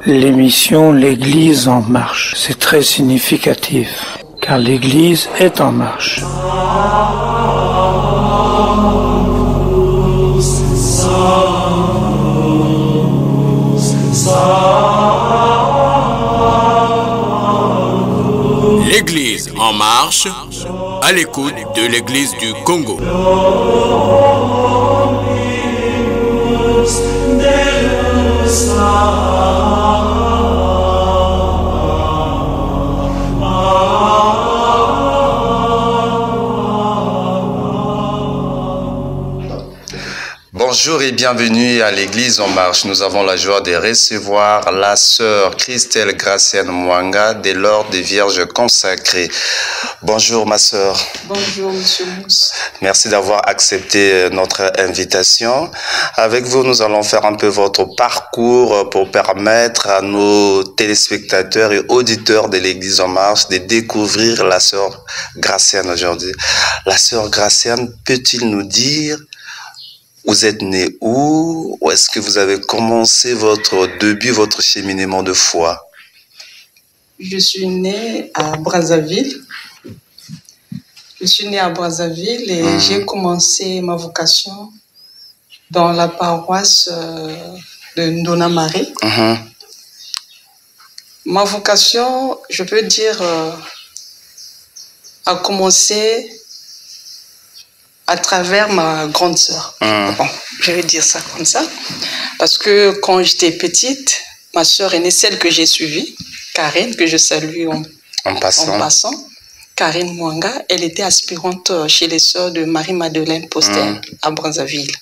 L'émission L'Église en marche, c'est très significatif, car l'Église est en marche. L'Église en marche, à l'écoute de l'Église du Congo. Bonjour et bienvenue à l'Église en marche. Nous avons la joie de recevoir la sœur Christelle Gracienne Mwanga de l'Ordre des Vierges consacrées. Bonjour ma sœur. Bonjour monsieur Mousse. Merci d'avoir accepté notre invitation. Avec vous, nous allons faire un peu votre parcours pour permettre à nos téléspectateurs et auditeurs de l'Église en marche de découvrir la sœur Gracienne aujourd'hui. La sœur Gracienne, peut-il nous dire vous êtes né où? Où est-ce que vous avez commencé votre début, votre cheminement de foi? Je suis née à Brazzaville. Et j'ai commencé ma vocation dans la paroisse de Ndona Marie. Ma vocation, je peux dire, a commencé à travers ma grande sœur. Bon, je vais dire ça comme ça. Parce que quand j'étais petite, ma sœur aînée, celle que j'ai suivie, Karine, que je salue en passant, Karine Mwanga, elle était aspirante chez les sœurs de Marie-Madeleine Poster à Brazzaville.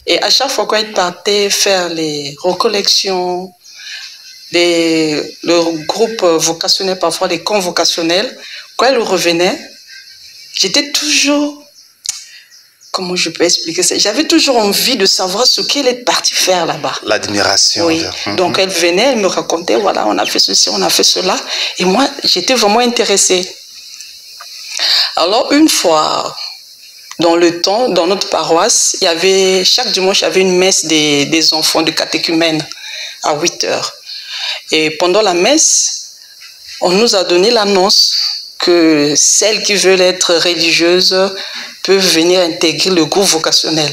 Et à chaque fois qu'elle partait faire les recollections, le groupe vocationnel, parfois les convocationnels, quand elle revenait, j'étais toujours... Comment je peux expliquer ça? J'avais toujours envie de savoir ce qu'elle est partie faire là-bas. L'admiration. Oui. Donc elle venait, elle me racontait, voilà, on a fait ceci, on a fait cela. Et moi, j'étais vraiment intéressée. Alors une fois, dans notre paroisse, il y avait, chaque dimanche, il y avait une messe des enfants de catéchumène à 8h. Et pendant la messe, on nous a donné l'annonce que celles qui veulent être religieuses peuvent venir intégrer le groupe vocationnel.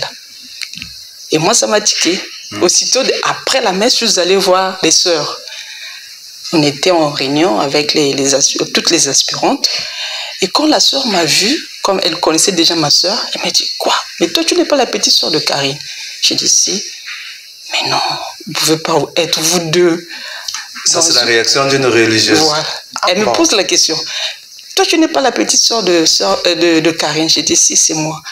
Et moi, ça m'a tiqué. Aussitôt, après la messe, je suis allée voir les sœurs. On était en réunion avec toutes les aspirantes. Et quand la sœur m'a vue, comme elle connaissait déjà ma sœur, elle m'a dit, quoi? Mais toi, tu n'es pas la petite sœur de Karine? J'ai dit, si. Mais non, vous ne pouvez pas être vous deux. Ça, c'est la réaction d'une religieuse. Voilà. Elle me pose la question. Toi, tu n'es pas la petite sœur de Karine. J'ai dit, si, c'est moi.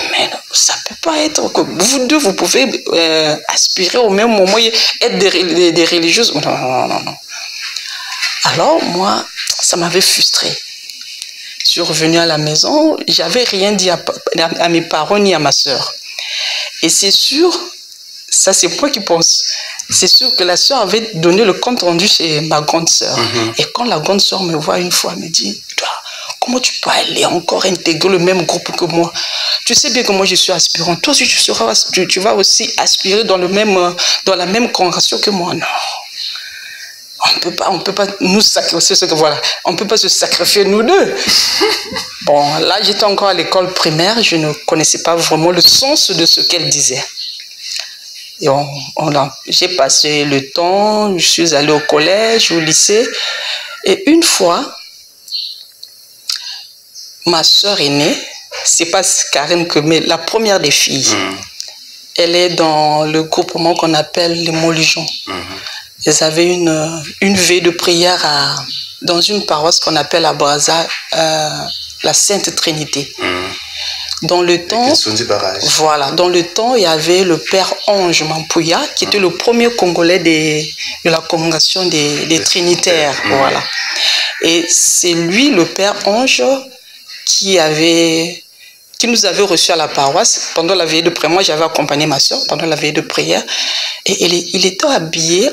Mais ça ne peut pas être que vous deux, vous pouvez aspirer au même moment et être des religieuses. Non. Alors, moi, ça m'avait frustrée. Je suis revenue à la maison, je n'avais rien dit à mes parents ni à ma sœur. Et c'est sûr, ça c'est moi qui pense, c'est sûr que la sœur avait donné le compte rendu chez ma grande sœur. Et quand la grande sœur me voit une fois, elle me dit, toi, comment tu peux aller encore intégrer le même groupe que moi? Tu sais bien que moi je suis aspirant. Toi aussi tu vas aussi aspirer dans la même congrégation que moi. Non. On peut pas nous sacrifier on peut pas se sacrifier nous deux. Bon, là j'étais encore à l'école primaire, je ne connaissais pas vraiment le sens de ce qu'elle disait. Et j'ai passé le temps, je suis allée au collège, au lycée, et une fois, ma sœur aînée, c'est pas Karine mais la première des filles, elle est dans le groupement qu'on appelle les Moligeons. Elles avaient une veille de prière dans une paroisse qu'on appelle à Brazza, la Sainte Trinité. Dans le temps, il y avait le père Ange Mampouya, qui était le premier Congolais de la congrégation des Trinitaires. Voilà. Et c'est lui, le père Ange, qui nous avait reçus à la paroisse pendant la veille de prière. Moi, j'avais accompagné ma soeur pendant la veille de prière. Et il était habillé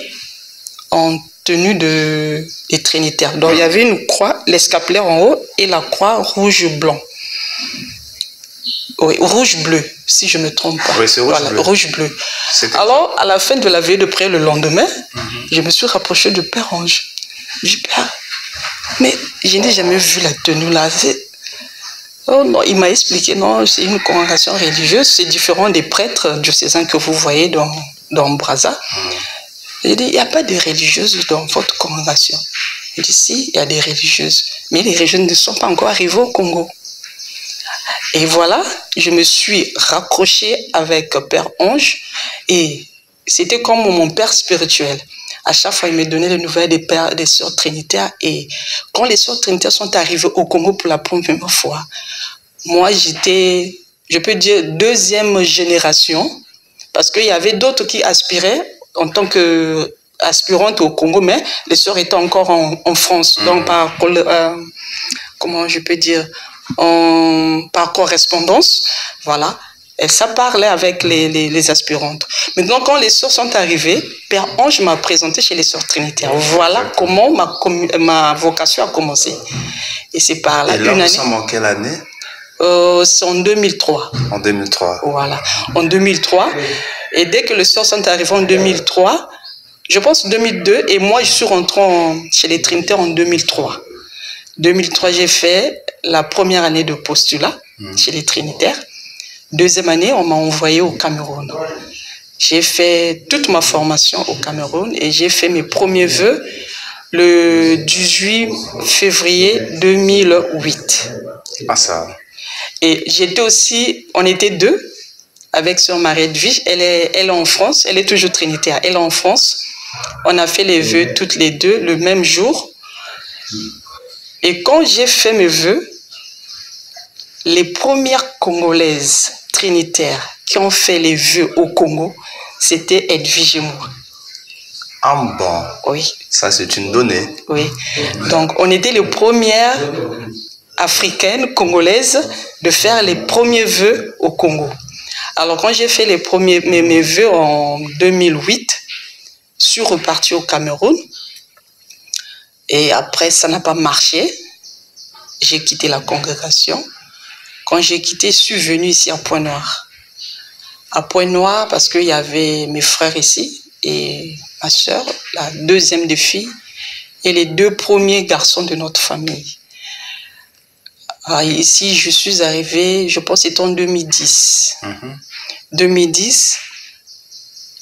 en tenue des Trinitaires. Donc, il y avait une croix, l'escapulaire en haut, et la croix rouge-blanc. Oui, rouge-bleu, si je ne me trompe pas. Oui, c'est rouge-bleu. Voilà, rouge-bleu. Alors, à la fin de la veille de prière, le lendemain, je me suis rapproché de Père Ange. Je dis, Père, mais je n'ai jamais vu la tenue là. Oh non, il m'a expliqué, non, c'est une congrégation religieuse, c'est différent des prêtres diocésains que vous voyez dans Brazza. J'ai dit, il n'y a pas de religieuses dans votre congrégation. Il dit, si, il y a des religieuses, mais les religieuses ne sont pas encore arrivées au Congo. Et voilà, je me suis raccrochée avec Père Ange et c'était comme mon père spirituel. À chaque fois, il me donnait les nouvelles des sœurs trinitaires. Et quand les sœurs trinitaires sont arrivées au Congo pour la première fois, moi, j'étais, je peux dire, deuxième génération, parce qu'il y avait d'autres qui aspiraient en tant qu'aspirantes au Congo, mais les sœurs étaient encore en France. Donc, comment je peux dire, par correspondance, voilà. Et ça parlait avec les aspirantes. Maintenant, quand les sœurs sont arrivées, Père Ange m'a présenté chez les sœurs trinitaires. Voilà comment ma vocation a commencé. Et c'est par là. Et là, nous sommes en quelle année? C'est en 2003. En 2003. Voilà, en 2003. Et dès que les sœurs sont arrivées en 2003, je pense 2002, et moi, je suis rentrée chez les trinitaires en 2003. 2003, j'ai fait la première année de postulat chez les trinitaires. Deuxième année, on m'a envoyé au Cameroun. J'ai fait toute ma formation au Cameroun et j'ai fait mes premiers vœux le 18 février 2008. Ah ça. Et j'étais aussi, on était deux avec sœur Marie-Edwige. Elle est en France, elle est toujours trinitaire. Elle est en France. On a fait les vœux toutes les deux le même jour. Et quand j'ai fait mes vœux, les premières Congolaises trinitaires qui ont fait les vœux au Congo, c'était Edwige et moi. Ah bon? Oui. Ça, c'est une donnée. Oui. Donc, on était les premières africaines, congolaises, de faire les premiers vœux au Congo. Alors, quand j'ai fait mes vœux en 2008, je suis repartie au Cameroun. Et après, ça n'a pas marché. J'ai quitté la congrégation. Quand j'ai quitté, je suis venue ici à Pointe-Noire. À Pointe-Noire, parce qu'il y avait mes frères ici et ma soeur, la deuxième des filles, et les deux premiers garçons de notre famille. Alors ici, je suis arrivée, je pense que c'était en 2010. 2010,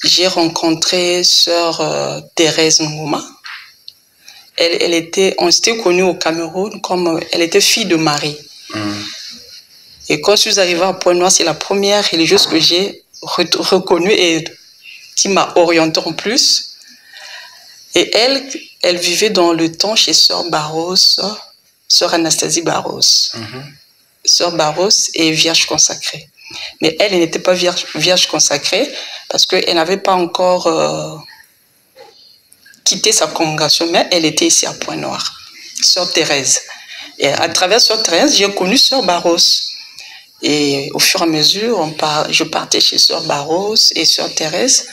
j'ai rencontré sœur Thérèse Ngouma. On s'était connus au Cameroun comme elle était fille de Marie. Et quand je suis arrivée à Pointe-Noire, c'est la première religieuse que j'ai reconnue et qui m'a orientée en plus. Et elle vivait dans le temps chez sœur Barros, sœur Anastasie Barros. Sœur Barros est vierge consacrée. Mais elle n'était pas vierge consacrée parce qu'elle n'avait pas encore quitté sa congrégation, mais elle était ici à Pointe-Noire, sœur Thérèse. Et à travers sœur Thérèse, j'ai connu sœur Barros. Et au fur et à mesure, je partais chez sœur Barros et sœur Thérèse.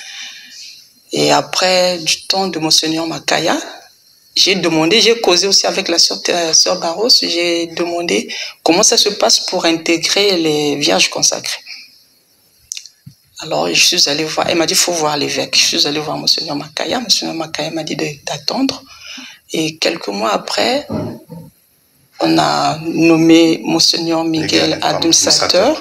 Et après du temps de Monseigneur Makaya, j'ai causé aussi avec la sœur Barros, j'ai demandé comment ça se passe pour intégrer les vierges consacrées. Alors je suis allée voir, elle m'a dit il faut voir l'évêque. Je suis allée voir Monseigneur Makaya. Monseigneur Makaya m'a dit d'attendre. Et quelques mois après, on a nommé Monseigneur Miguel administrateur.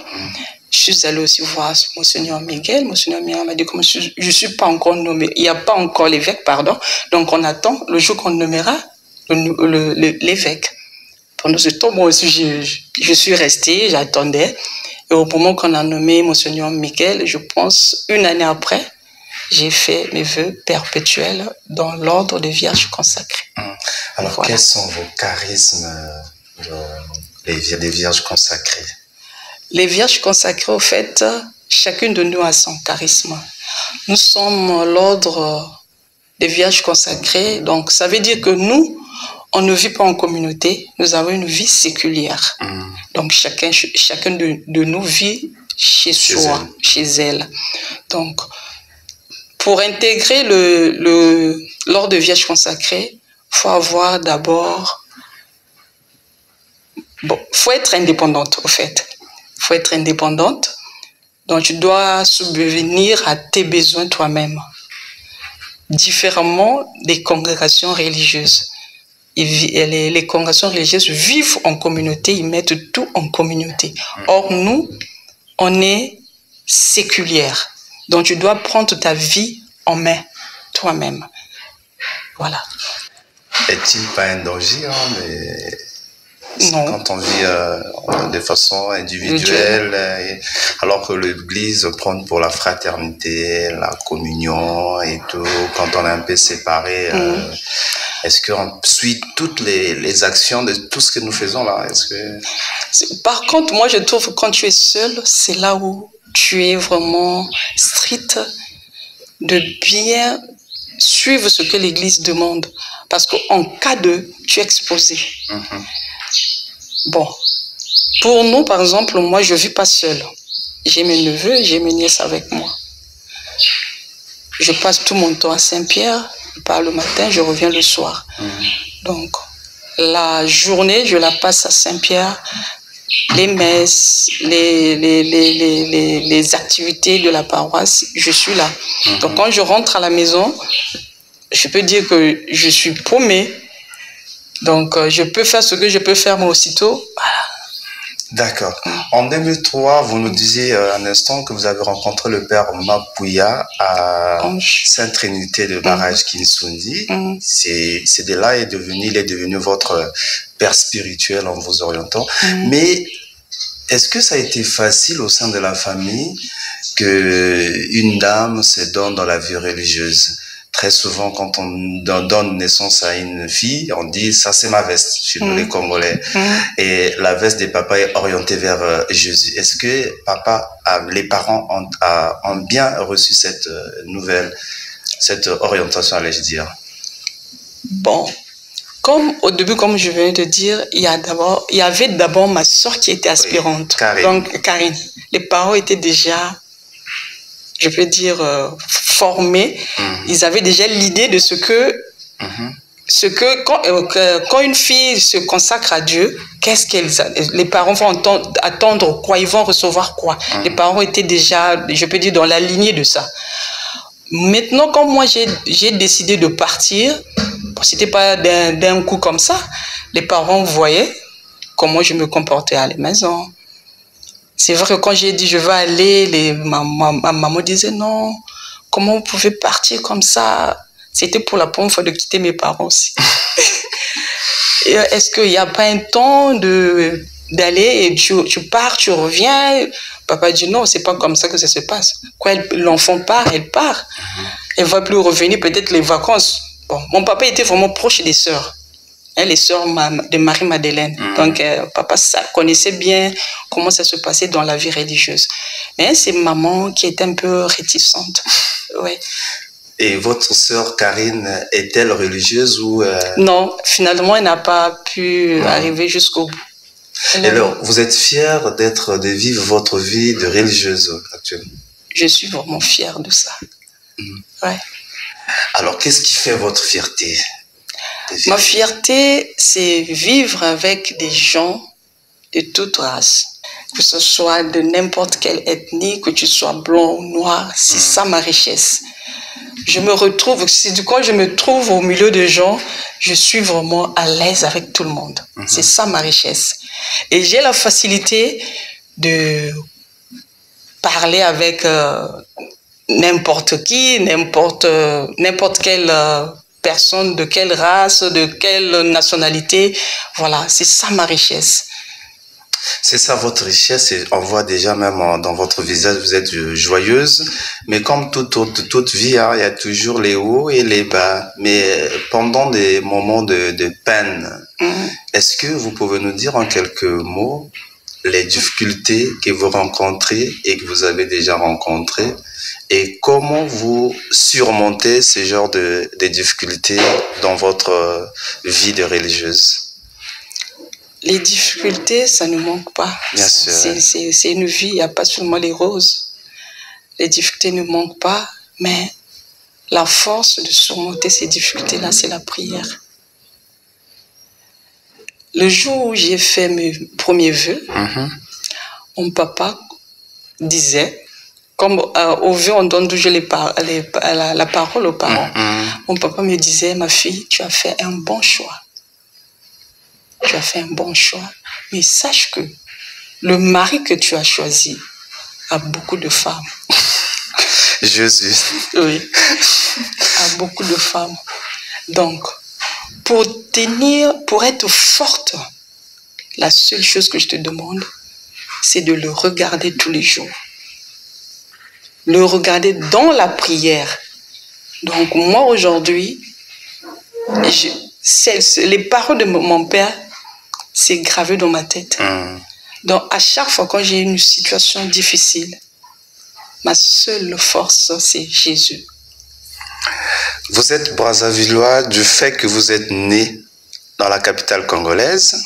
Je suis allée aussi voir Monseigneur Miguel. Monseigneur Miguel m'a dit comme je ne suis pas encore nommé, il n'y a pas encore l'évêque, pardon. Donc on attend le jour qu'on nommera l'évêque. Pendant ce temps, moi aussi, je suis restée, j'attendais. Et au moment qu'on a nommé Monseigneur Miguel, je pense une année après, j'ai fait mes vœux perpétuels dans l'ordre des Vierges consacrées. Alors, voilà. Quels sont vos charismes des Vierges consacrées? Les Vierges consacrées, au fait, chacune de nous a son charisme. Nous sommes l'ordre des Vierges consacrées, donc ça veut dire que nous, on ne vit pas en communauté, nous avons une vie séculière. Donc chacun de nous vit chez soi, chez elle. Donc, pour intégrer l'ordre de Vierge consacrée, il faut avoir d'abord... Bon, il faut être indépendante, au fait. Il faut être indépendante. Donc, tu dois subvenir à tes besoins toi-même. Différemment des congrégations religieuses. Les congrégations religieuses vivent en communauté, ils mettent tout en communauté. Or, nous, on est séculière. Donc, tu dois prendre ta vie en main, toi-même. Voilà. Est-il pas un danger, mais non. Quand on vit de façon individuelle, alors que l'Église prône pour la fraternité, la communion et tout, quand on est un peu séparé, est-ce qu'on suit toutes les actions de tout ce que nous faisons là? Par contre, moi je trouve que quand tu es seul, c'est là où tu es vraiment strict de bien suivre ce que l'Église demande. Parce qu'en cas de, tu es exposé. Bon, pour nous, par exemple, moi, je ne vis pas seule. J'ai mes neveux, j'ai mes nièces avec moi. Je passe tout mon temps à Saint-Pierre, je pars le matin, je reviens le soir. Donc, la journée, je la passe à Saint-Pierre, les messes, les activités de la paroisse, je suis là. Donc, quand je rentre à la maison, je peux dire que je suis paumée. Donc, je peux faire ce que je peux faire, mais aussitôt, voilà. D'accord. En 2003, vous nous disiez un instant que vous avez rencontré le père Mapouya à Sainte-Trinité de Barrage Kinsundi. C'est de là il est devenu votre père spirituel en vous orientant. Mais est-ce que ça a été facile au sein de la famille qu'une dame se donne dans la vie religieuse? Très souvent, quand on donne naissance à une fille, on dit « ça c'est ma veste » chez nous les Congolais. Et la veste des papas est orientée vers Jésus. Est-ce que les parents ont bien reçu cette nouvelle, cette orientation, allais-je dire? Bon, comme au début, comme je venais de dire, il y avait d'abord ma soeur qui était aspirante. Karine. Donc, Karine. Les parents étaient déjà, je peux dire, formés. Ils avaient déjà l'idée de quand une fille se consacre à Dieu, les parents vont attendre quoi, ils vont recevoir quoi. Les parents étaient déjà, je peux dire, dans la lignée de ça. Maintenant, quand moi j'ai décidé de partir, c'était pas d'un coup comme ça, les parents voyaient comment je me comportais à la maison. C'est vrai que quand j'ai dit je vais aller, ma maman disait non, comment vous pouvez partir comme ça? C'était pour la première fois de quitter mes parents aussi. Est-ce qu'il n'y a pas un temps d'aller et tu pars, tu reviens? Papa dit non, c'est pas comme ça que ça se passe. Quand l'enfant part, elle part. Elle ne va plus revenir, peut-être les vacances. Bon, mon papa était vraiment proche des sœurs. Les sœurs de Marie-Madeleine. Donc, papa connaissait bien comment ça se passait dans la vie religieuse. Mais c'est maman qui était un peu réticente. Ouais. Et votre sœur Karine est-elle religieuse ou Non, finalement, elle n'a pas pu arriver jusqu'au bout. Et alors, vous êtes fière de vivre votre vie de religieuse actuellement? Je suis vraiment fière de ça. Ouais. Alors, qu'est-ce qui fait votre fierté? Ma fierté, c'est vivre avec des gens de toute race. Que ce soit de n'importe quelle ethnie, que tu sois blanc ou noir, c'est ça ma richesse. Je me retrouve, quand je me trouve au milieu de gens, je suis vraiment à l'aise avec tout le monde. C'est ça ma richesse. Et j'ai la facilité de parler avec n'importe qui, n'importe quelle personne, de quelle race, de quelle nationalité. Voilà, c'est ça ma richesse. C'est ça votre richesse, et on voit déjà même dans votre visage, vous êtes joyeuse, mais comme toute vie, hein, il y a toujours les hauts et les bas. Mais pendant des moments de peine, est-ce que vous pouvez nous dire en quelques mots les difficultés que vous rencontrez et que vous avez déjà rencontrées, et comment vous surmontez ce genre de difficultés dans votre vie de religieuse? Les difficultés, ça ne manque pas. Bien sûr. C'est une vie, il n'y a pas seulement les roses. Les difficultés ne manquent pas, mais la force de surmonter ces difficultés-là, c'est la prière. Le jour où j'ai fait mes premiers vœux, mon papa disait, comme au vieux on donne toujours la parole aux parents. Mon papa me disait, ma fille, tu as fait un bon choix. Tu as fait un bon choix. Mais sache que le mari que tu as choisi a beaucoup de femmes. Jésus. Oui, a beaucoup de femmes. Donc, pour être forte, la seule chose que je te demande, c'est de le regarder tous les jours. Le regarder dans la prière. Donc, moi, aujourd'hui, les paroles de mon père, c'est gravé dans ma tête. Donc, à chaque fois quand j'ai une situation difficile, ma seule force, c'est Jésus. Vous êtes Brazzavillois du fait que vous êtes né dans la capitale congolaise,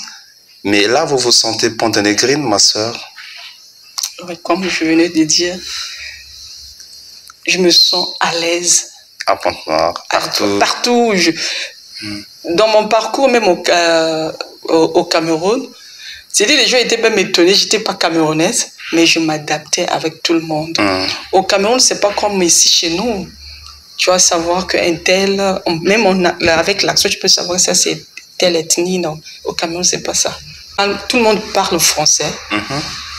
mais là, vous vous sentez ponténégrine, ma soeur? Comme je venais de dire, je me sens à l'aise. À Pointe-Noire, partout. Partout. Dans mon parcours, même au Cameroun, c'est-à-dire les gens étaient même étonnés, je n'étais pas camerounaise, mais je m'adaptais avec tout le monde. Au Cameroun, ce n'est pas comme ici chez nous. Tu vas savoir qu'un tel, même avec l'accent, tu peux savoir que ça c'est telle ethnie. Non, au Cameroun, ce n'est pas ça. Tout le monde parle français.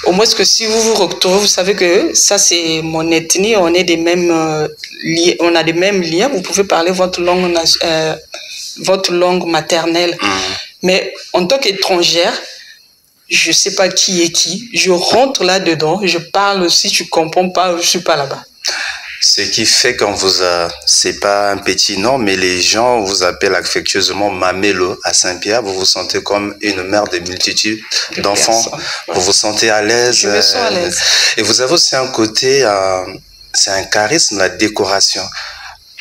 Au moins que si vous vous retrouvez, vous savez que ça c'est mon ethnie, on est des mêmes on a des mêmes liens. Vous pouvez parler votre langue maternelle. Mais en tant qu'étrangère, je ne sais pas qui est qui. Je rentre là-dedans, je parle. Si tu ne comprends pas, je ne suis pas là-bas. Ce qui fait qu'on vous a, c'est pas un petit nom, mais les gens vous appellent affectueusement Mamelo à Saint-Pierre. Vous vous sentez comme une mère de multitudes d'enfants. Ouais. Vous vous sentez à l'aise. Je me sens à l'aise. Et vous avez aussi un côté, c'est un charisme, la décoration.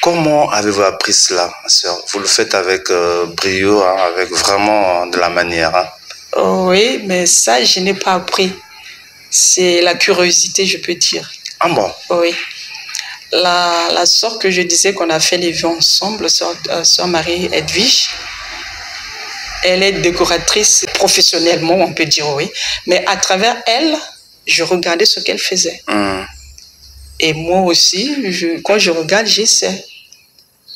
Comment avez-vous appris cela, ma sœur? Vous le faites avec brio, hein, avec vraiment de la manière. Hein? Oui, mais ça, je n'ai pas appris. C'est la curiosité, je peux dire. Ah bon? Oui. La sœur que je disais qu'on a fait les vœux ensemble, sœur Marie Edwige, elle est décoratrice professionnellement, on peut dire oui. Mais à travers elle, je regardais ce qu'elle faisait. Et moi aussi, quand je regarde, j'essaie.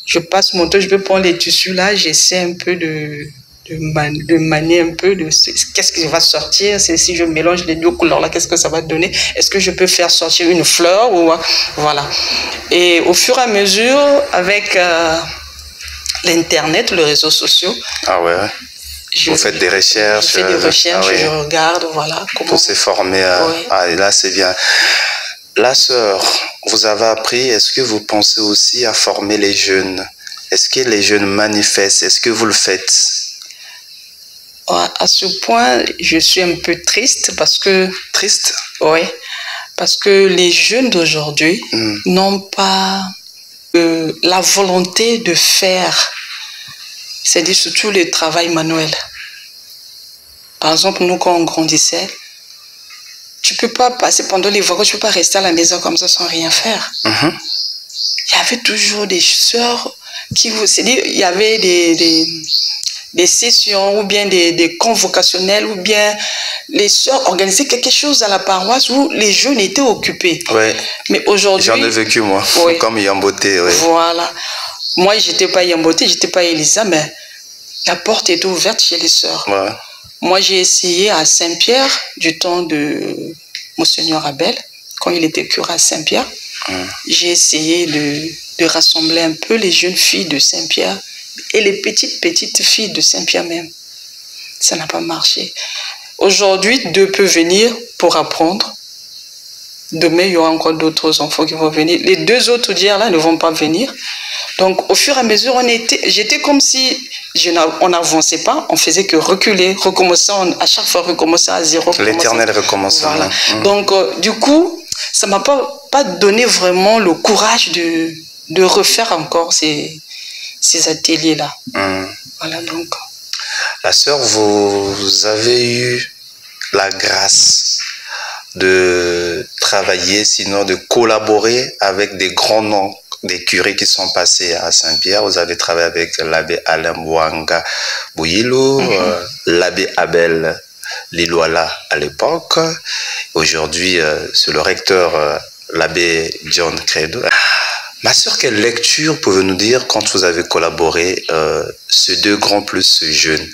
Je passe mon temps, je peux prendre les tissus là, j'essaie un peu de manier un peu de qu'est-ce qui va sortir, si je mélange les deux couleurs là, qu'est-ce que ça va donner, est-ce que je peux faire sortir une fleur ou voilà. Et au fur et à mesure avec l'internet, les réseaux sociaux, ah ouais, vous faites des recherches, je fais des recherches, je regarde, voilà comment. Pour se former oui. Ah, et là c'est bien. La sœur, vous avez appris, est-ce que vous pensez aussi à former les jeunes? Est-ce que les jeunes manifestent? Est-ce que vous le faites? À ce point, je suis un peu triste parce que... Triste? Oui, parce que les jeunes d'aujourd'hui n'ont pas la volonté de faire, c'est-à-dire surtout le travail manuel. Par exemple, nous, quand on grandissait, tu ne peux pas passer pendant les vacances, tu ne peux pas rester à la maison comme ça sans rien faire. Il y avait toujours des sœurs qui vous... C'est-à-dire, il y avait des sessions ou bien des convocationnels ou bien les sœurs organisaient quelque chose à la paroisse où les jeunes étaient occupés. Oui. Mais aujourd'hui... J'en ai vécu moi, oui. Comme Yamboté. Oui. Voilà. Moi, je n'étais pas Yamboté, je n'étais pas Elisa, mais la porte était ouverte chez les sœurs. Ouais. Moi, j'ai essayé à Saint-Pierre, du temps de Monseigneur Abel, quand il était curé à Saint-Pierre, j'ai essayé de rassembler un peu les jeunes filles de Saint-Pierre et les petites filles de Saint-Pierre même. Ça n'a pas marché. Aujourd'hui, 2 peuvent venir pour apprendre. Demain, il y aura encore d'autres enfants qui vont venir. Les 2 autres d'hier là ne vont pas venir. Donc, au fur et à mesure, j'étais comme si on n'avançait pas, on faisait que reculer, recommencer, à chaque fois recommencer à zéro. L'éternel recommencement. Voilà. Donc, du coup, ça ne m'a pas donné vraiment le courage de refaire encore ces ateliers-là. Voilà, donc. La sœur, vous avez eu la grâce de travailler, sinon de collaborer avec des grands noms, des curés qui sont passés à Saint-Pierre. Vous avez travaillé avec l'abbé Alain Bouanga Bouyilo, l'abbé Abel Lillois-là à l'époque. Aujourd'hui, c'est le recteur, l'abbé John Credo. Ma sœur, quelle lecture pouvez nous dire quand vous avez collaboré, ces deux grands plus ce jeune?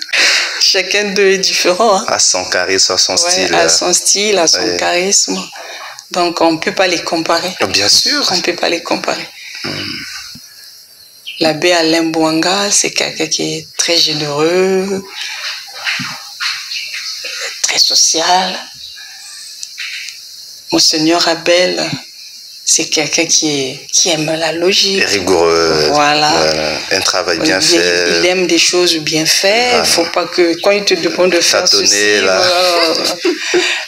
Chacun d'eux est différent. Hein. À son charisme, à son style. À son style, à son charisme. Donc, on ne peut pas les comparer. Bien sûr. On ne peut pas les comparer. L'abbé Alain Bouanga, c'est quelqu'un qui est très généreux, très social. Monseigneur Abel, c'est quelqu'un qui aime la logique. Rigoureux. Voilà. Un travail bien fait. Il aime des choses bien faites. Il ne faut pas que, quand il te demande de faire ceci, là. Voilà.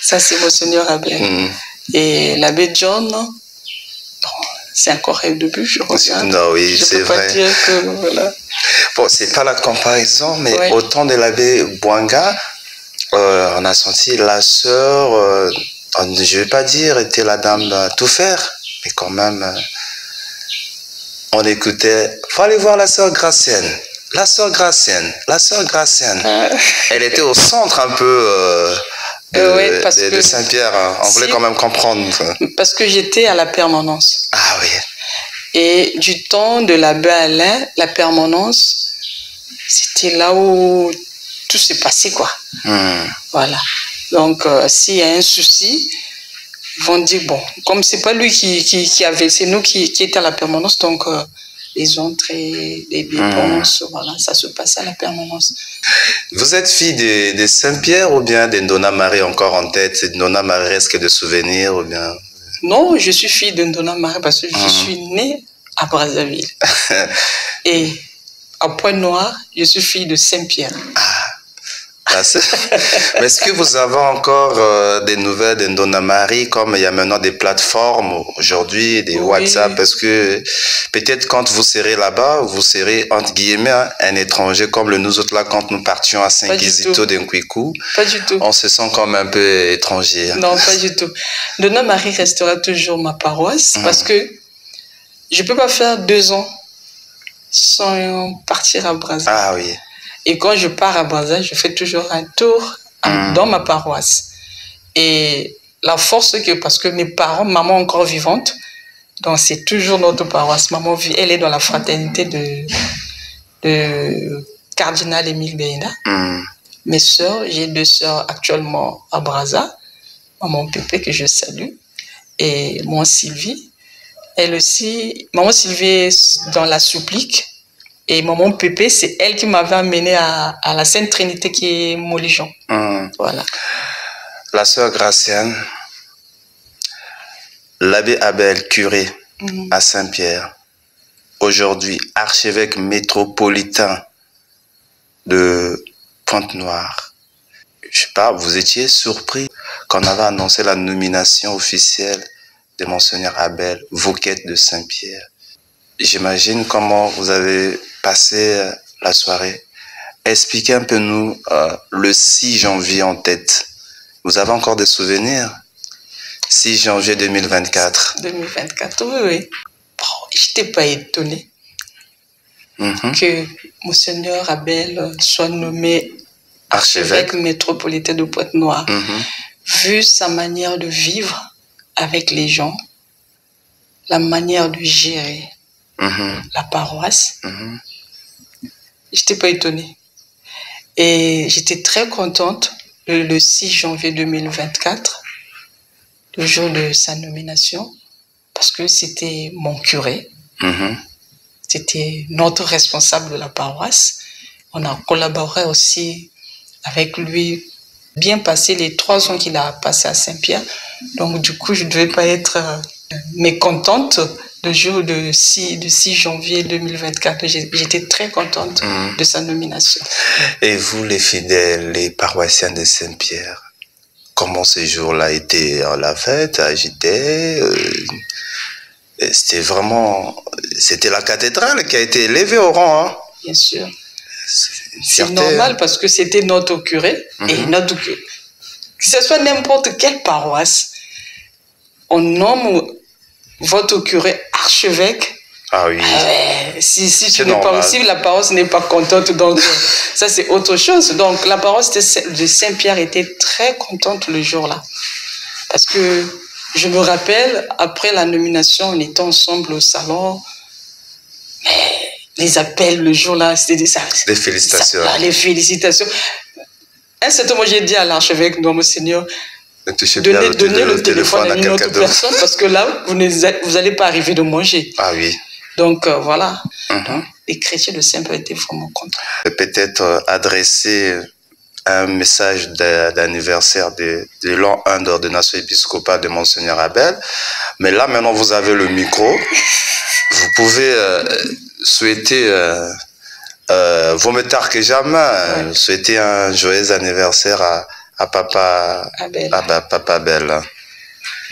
Ça, c'est Monseigneur Abel. Et l'abbé John, bon, c'est encore un début, je regarde. Non, oui, c'est vrai. Je peux pas dire que, voilà. Bon, c'est pas la comparaison, mais au temps de l'abbé Bouanga, on a senti la sœur, je ne vais pas dire, était la dame tout faire, mais quand même, on écoutait, faut aller voir la sœur Gracienne. La sœur Gracienne, la sœur Gracienne. Elle était au centre un peu de Saint-Pierre. Hein. On voulait quand même comprendre. Parce que j'étais à la permanence. Ah oui. Et du temps de l'abbé Alain, la permanence, c'était là où tout s'est passé, quoi. Voilà. Donc, s'il y a un souci, ils vont dire, bon, comme c'est pas lui qui avait, c'est nous qui étions à la permanence, donc les entrées, les dépenses, voilà, ça se passe à la permanence. Vous êtes fille de Saint-Pierre ou bien de Ndona Marie encore en tête? C'est Ndona Marie, est-ce que de souvenirs ou bien? Non, je suis fille de Ndona Marie parce que je suis née à Brazzaville. Et à Pointe-Noire, je suis fille de Saint-Pierre. Mais est-ce que vous avez encore des nouvelles de Ndona Marie, comme il y a maintenant des plateformes aujourd'hui, des WhatsApp? Parce que peut-être quand vous serez là-bas, vous serez entre guillemets un étranger, comme nous autres là, quand nous partions à Saint-Kizito d'Nkwikou. Pas du tout. On se sent comme un peu étranger. Non, pas du tout. Ndona Marie restera toujours ma paroisse parce que je ne peux pas faire 2 ans sans partir à Brazzaville. Ah oui. Et quand je pars à Brazzaville, je fais toujours un tour dans ma paroisse. Et la force, c'est que parce que mes parents, maman encore vivante, donc c'est toujours notre paroisse. Maman vit, elle est dans la fraternité de Cardinal Émile Béina. Mes sœurs, j'ai 2 sœurs actuellement à Brazza. Maman Pépé, que je salue, et maman Sylvie. Elle aussi, maman Sylvie est dans la supplique. Et maman Pépé, c'est elle qui m'avait amené à la Sainte Trinité qui est Molijon. Voilà. La sœur Gracienne, l'abbé Abel, curé à Saint-Pierre, aujourd'hui archevêque métropolitain de Pointe-Noire. Je sais pas, vous étiez surpris quand on avait annoncé la nomination officielle de Monseigneur Abel, Vauquette de Saint-Pierre. J'imagine comment vous avez passé la soirée. Expliquez un peu nous le 6 janvier en tête. Vous avez encore des souvenirs? 6 janvier 2024. 2024, oui. Bon, je n'étais pas étonnée que Monseigneur Abel soit nommé archevêque métropolitain de Pointe-Noire. Vu sa manière de vivre avec les gens, la manière de gérer la paroisse, je n'étais pas étonnée. Et j'étais très contente le 6 janvier 2024, le jour de sa nomination, parce que c'était mon curé, c'était notre responsable de la paroisse. On a collaboré aussi avec lui, bien passé les 3 ans qu'il a passé à Saint-Pierre. Donc du coup, je ne devais pas être mécontente le jour de 6 janvier 2024. J'étais très contente de sa nomination. Et vous, les fidèles, les paroissiens de Saint-Pierre, comment ce jour-là était? La fête, agité? C'était vraiment... C'était la cathédrale qui a été élevée au rang. Hein? Bien sûr. C'est normal parce que c'était notre curé. Et notre curé. Que ce soit n'importe quelle paroisse, on nomme votre curé archevêque Ah oui. Si tu n'es pas, si la paroisse n'est pas contente, donc ça c'est autre chose. Donc la paroisse de Saint-Pierre était très contente le jour-là. Parce que je me rappelle, après la nomination, on était ensemble au salon. Mais les appels le jour-là, c'était ça. Les félicitations. Les félicitations. Un certain moment, j'ai dit à l'archevêque, non, Monseigneur, donnez le téléphone à une autre personne, parce que là, vous n'allez pas arriver de manger. Ah oui. Donc voilà. Donc, les chrétiens de Saint-Pierre étaient vraiment contents. Peut-être adresser un message d'anniversaire de l'an 1 d'ordination épiscopale de Monseigneur Abel. Mais là, maintenant, vous avez le micro. Vous pouvez souhaiter, vaut mieux tard que jamais, souhaiter un joyeux anniversaire à Papa Abel. À Papa Abel.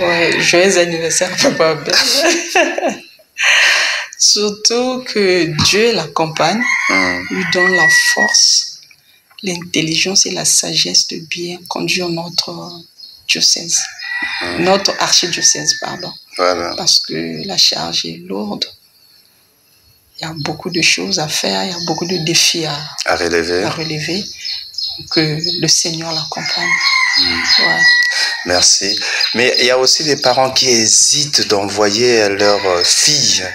Ouais, joyeux anniversaire à Papa Abel. Surtout que Dieu l'accompagne, lui donne la force, l'intelligence et la sagesse de bien conduire notre diocèse, notre archidiocèse, pardon. Voilà. Parce que la charge est lourde. Il y a beaucoup de choses à faire, il y a beaucoup de défis à relever. Que le Seigneur l'accompagne. Ouais. Merci. Mais il y a aussi des parents qui hésitent d'envoyer leurs filles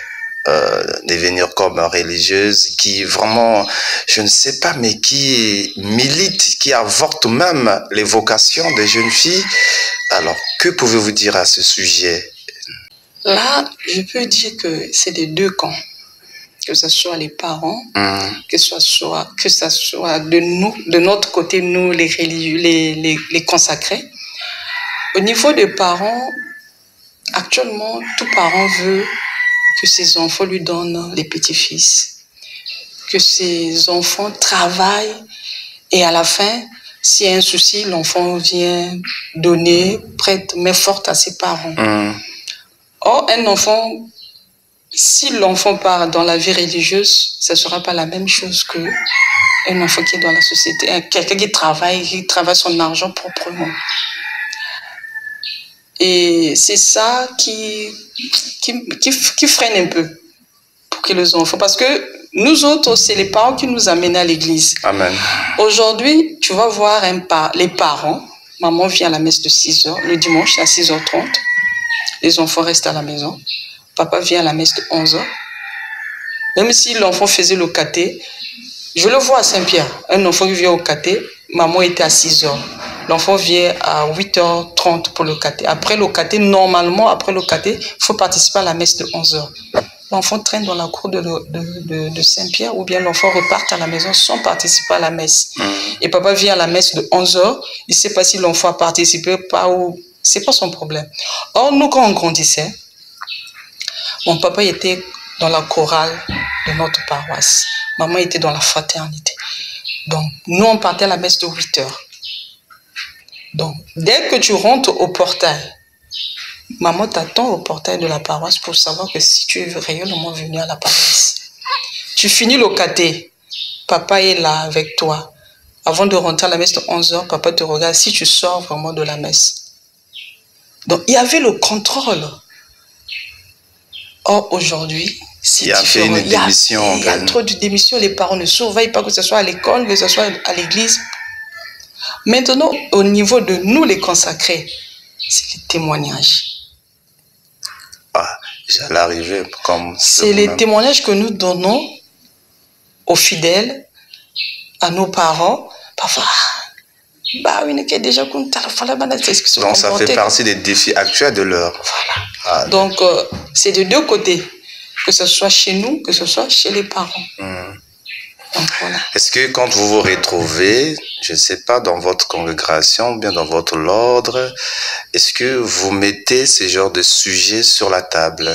devenir comme religieuses, qui vraiment, je ne sais pas, mais qui militent, qui avortent même les vocations des jeunes filles. Alors, que pouvez-vous dire à ce sujet? Là, je peux dire que c'est des deux camps. Que ce soit les parents, que ce soit de nous, de notre côté, nous, les religieux, les consacrés. Au niveau des parents, actuellement, tout parent veut que ses enfants lui donnent les petits-fils, que ses enfants travaillent et à la fin, s'il y a un souci, l'enfant vient donner, prête, mais forte à ses parents. Or, un enfant, si l'enfant part dans la vie religieuse, ce ne sera pas la même chose qu'un enfant qui est dans la société, quelqu'un qui travaille son argent proprement. Et c'est ça qui freine un peu pour que les enfants... Parce que nous autres, c'est les parents qui nous amènent à l'église. Amen. Aujourd'hui, tu vas voir les parents. Maman vient à la messe de 6h, le dimanche à 6h30. Les enfants restent à la maison. Papa vient à la messe de 11h. Même si l'enfant faisait le caté, je le vois à Saint-Pierre. Un enfant qui vient au caté, maman était à 6h. L'enfant vient à 8h30 pour le caté. Après le caté, normalement, après le caté, il faut participer à la messe de 11h. L'enfant traîne dans la cour de Saint-Pierre ou bien l'enfant repart à la maison sans participer à la messe. Et papa vient à la messe de 11h. Il ne sait pas si l'enfant a participé ou pas. Ce n'est pas son problème. Or, nous, quand on grandissait, mon papa était dans la chorale de notre paroisse. Maman était dans la fraternité. Donc, nous, on partait à la messe de 8h. Donc, dès que tu rentres au portail, maman t'attend au portail de la paroisse pour savoir que si tu es réellement venu à la paroisse. Tu finis le caté, papa est là avec toi. Avant de rentrer à la messe de 11h, papa te regarde si tu sors vraiment de la messe. Donc, il y avait le contrôle. Or, aujourd'hui, c'est différent. Il y a trop de démissions. Les parents ne surveillent pas, que ce soit à l'école, que ce soit à l'église. Maintenant, au niveau de nous, les consacrés, c'est les témoignages. J'allais arriver comme... C'est les témoignages que nous donnons aux fidèles, à nos parents. Parfois, donc ça fait partie des défis actuels de l'heure. Voilà. Donc, c'est de deux côtés. Que ce soit chez nous, que ce soit chez les parents. Donc, voilà. Est-ce que quand vous vous retrouvez, je ne sais pas, dans votre congrégation, bien dans votre ordre, est-ce que vous mettez ce genre de sujet sur la table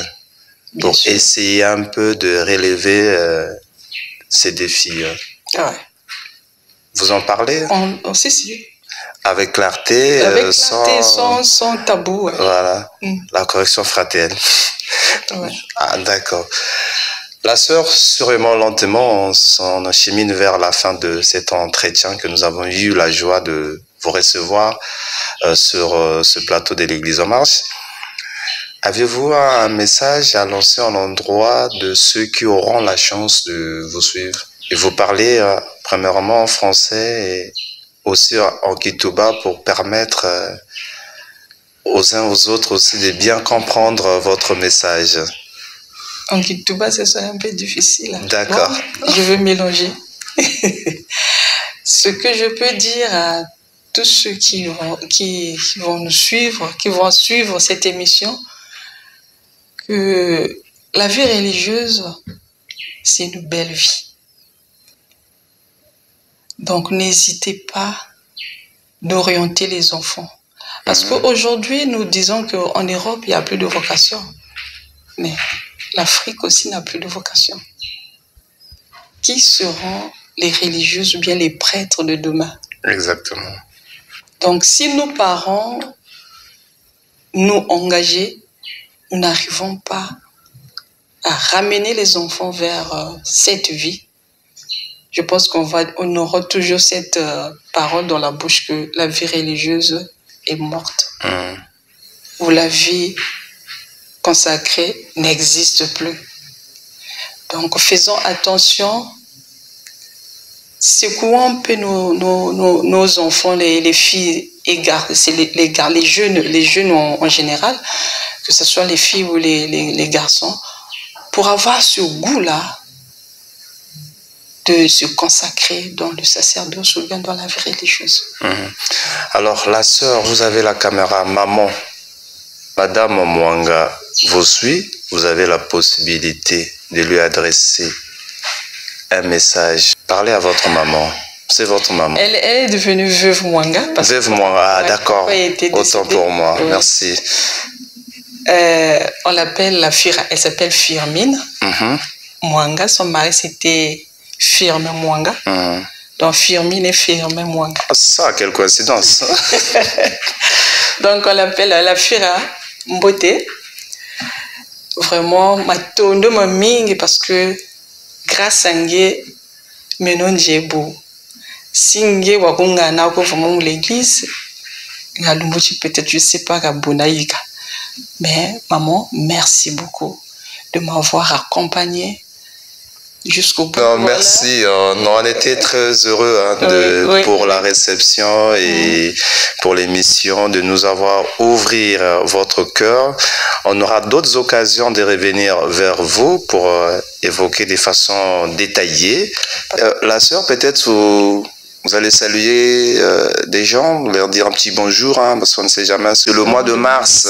pour essayer un peu de relever ces défis? Ouais. Vous en parlez? On sait si. Avec clarté, sans tabou. Ouais. Voilà, la correction fraternaire. Ouais. D'accord. La sœur, sûrement lentement, on s'en achemine vers la fin de cet entretien que nous avons eu la joie de vous recevoir sur ce plateau de l'Église en marche. Avez-vous un message à lancer en l'endroit de ceux qui auront la chance de vous suivre? Et vous parlez premièrement en français et aussi en Kituba pour permettre aux uns aux autres aussi de bien comprendre votre message. En Kituba, ce serait un peu difficile. D'accord. Bon, je vais mélanger. Ce que je peux dire à tous ceux qui vont nous suivre, qui vont suivre cette émission, que la vie religieuse, c'est une belle vie. Donc, n'hésitez pas d'orienter les enfants. Parce qu'aujourd'hui, nous disons qu'en Europe, il n'y a plus de vocation. Mais l'Afrique aussi n'a plus de vocation. Qui seront les religieuses ou bien les prêtres de demain? Exactement. Donc, si nos parents nous engagés, nous n'arrivons pas à ramener les enfants vers cette vie, je pense qu'on aura toujours cette parole dans la bouche que la vie religieuse est morte. Ou la vie consacrée n'existe plus. Donc, faisons attention. Secouons un peu nos enfants, les filles égarées, c'est les jeunes en général, que ce soit les filles ou les garçons, pour avoir ce goût-là de se consacrer dans le sacerdoce ou bien dans la vie religieuse. Alors, la sœur, vous avez la caméra, maman, Madame Mwanga vous suit, vous avez la possibilité de lui adresser un message. Parlez à votre maman. C'est votre maman. Elle est devenue veuve Mwanga. Veuve Mwanga, d'accord. Autant pour moi, oui. Merci. On l'appelle la Fira, elle s'appelle Firmine. Mwanga, son mari c'était Firme Mwanga. Donc Firmine et Firme Mwanga. Ça, quelle coïncidence. Donc on l'appelle la Fira Mbote. Vraiment, ma tondo ma mingi parce que grâce à Nge, menon djebo. Si Nge wakunga na ko vraiment l'église, ngalumbuchi peut-être je sais pas gabonaïka. Mais maman, merci beaucoup de m'avoir accompagné jusqu'au bout. Non, merci. On était très heureux pour la réception et pour l'émission, de nous avoir ouvert votre cœur. On aura d'autres occasions de revenir vers vous pour évoquer de façon détaillée. La sœur, peut-être vous allez saluer des gens, leur dire un petit bonjour, hein, parce qu'on ne sait jamais. C'est le mois de mars,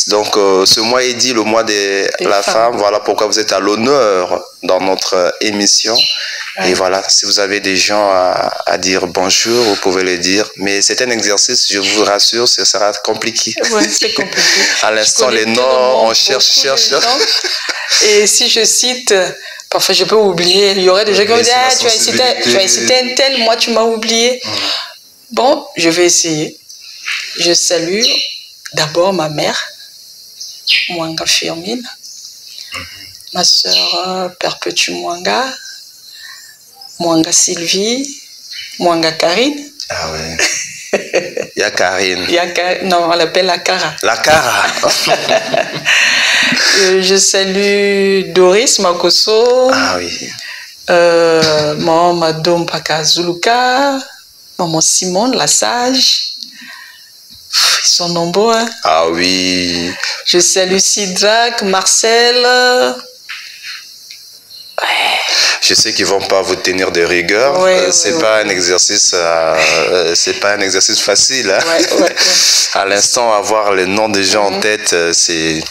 donc ce mois est dit le mois de la femme. Voilà pourquoi vous êtes à l'honneur dans notre émission. Et voilà, si vous avez des gens à dire bonjour, vous pouvez le dire. Mais c'est un exercice, je vous rassure, ce sera compliqué. Oui, c'est compliqué. À l'instant, les noms, on cherche. Et si je cite... Parfois, je peux oublier. Il y aurait des gens qui vont dire, ah, tu as cité un tel, moi, tu m'as oublié. Bon, je vais essayer. Je salue d'abord ma mère, Mwanga Firmine, ma soeur Perpétue Mwanga, Mwanga Sylvie, Mwanga Karine. Ah oui. Il y a Karine. Non, on l'appelle la Cara. La Cara. Je salue Doris Makoso. Ah oui. Maman Madom Pakazuluka. Maman Simone, la sage. Ils sont nombreux. Hein? Ah oui. Je salue Sidrak, Marcel. Je sais qu'ils vont pas vous tenir de rigueur. C'est pas un exercice, c'est pas un exercice facile. Hein? À l'instant, avoir les noms des gens en tête, c'est.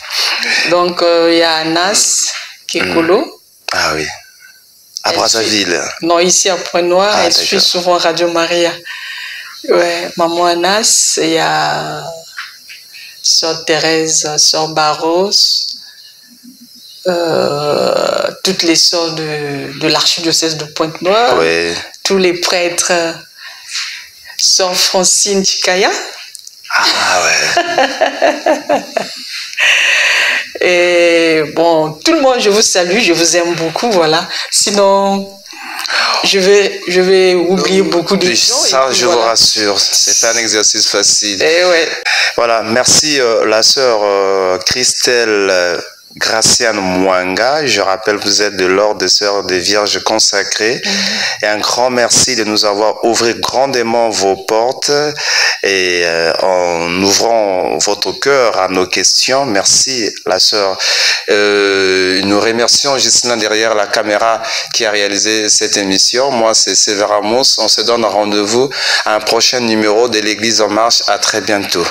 Donc il y a Anas Kekolo. Ah oui. À Brazzaville. Non, ici à Pointe-Noire. Elle suit souvent Radio Maria. Ouais, maman Anas. Il y a Sœur Thérèse, Sœur Barros. Toutes les sœurs de l'archidiocèse de Pointe-Noire, tous les prêtres, Sœur Francine Chikaya. Ah ouais. Et bon, tout le monde, je vous salue, je vous aime beaucoup, voilà. Sinon... je vais oublier beaucoup de gens. Ça, je vous rassure, c'est pas un exercice facile. Et ouais. Voilà, merci la sœur Christelle Graciane Mwanga. Je rappelle, vous êtes de l'ordre des Sœurs des Vierges consacrées. Et un grand merci de nous avoir ouvert grandement vos portes et en ouvrant votre cœur à nos questions. Merci la sœur. Nous remercions Justin derrière la caméra qui a réalisé cette émission. Moi, c'est Séverin Mousse. On se donne rendez-vous à un prochain numéro de l'Église en marche. À très bientôt.